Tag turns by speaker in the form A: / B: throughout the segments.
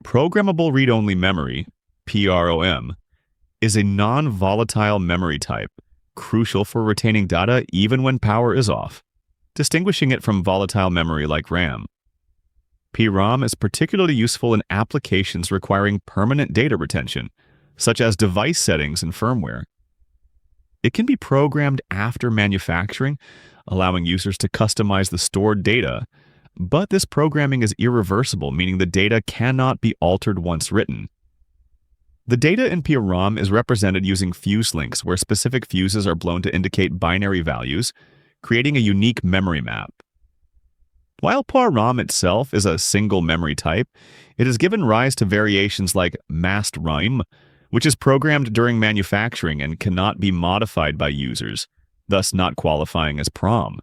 A: Programmable Read-Only Memory, PROM, is a non-volatile memory type, crucial for retaining data even when power is off, distinguishing it from volatile memory like RAM. PROM is particularly useful in applications requiring permanent data retention, such as device settings and firmware. It can be programmed after manufacturing, allowing users to customize the stored data, but this programming is irreversible, meaning the data cannot be altered once written. The data in PROM is represented using fuse links, where specific fuses are blown to indicate binary values, creating a unique memory map. While PROM itself is a single memory type, it has given rise to variations like Masked ROM, which is programmed during manufacturing and cannot be modified by users, thus not qualifying as PROM.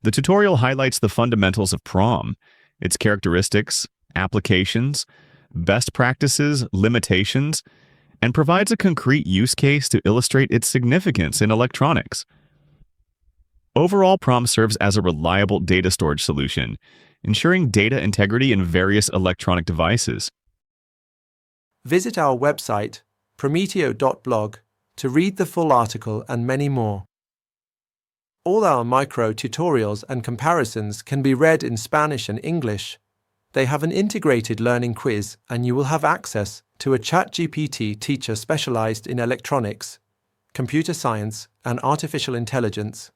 A: The tutorial highlights the fundamentals of PROM, its characteristics, applications, best practices, limitations, and provides a concrete use case to illustrate its significance in electronics. Overall, PROM serves as a reliable data storage solution, ensuring data integrity in various electronic devices.
B: Visit our website, prometeo.blog, to read the full article and many more. All our micro tutorials and comparisons can be read in Spanish and English. They have an integrated learning quiz, and you will have access to a ChatGPT teacher specialized in electronics, computer science, and artificial intelligence.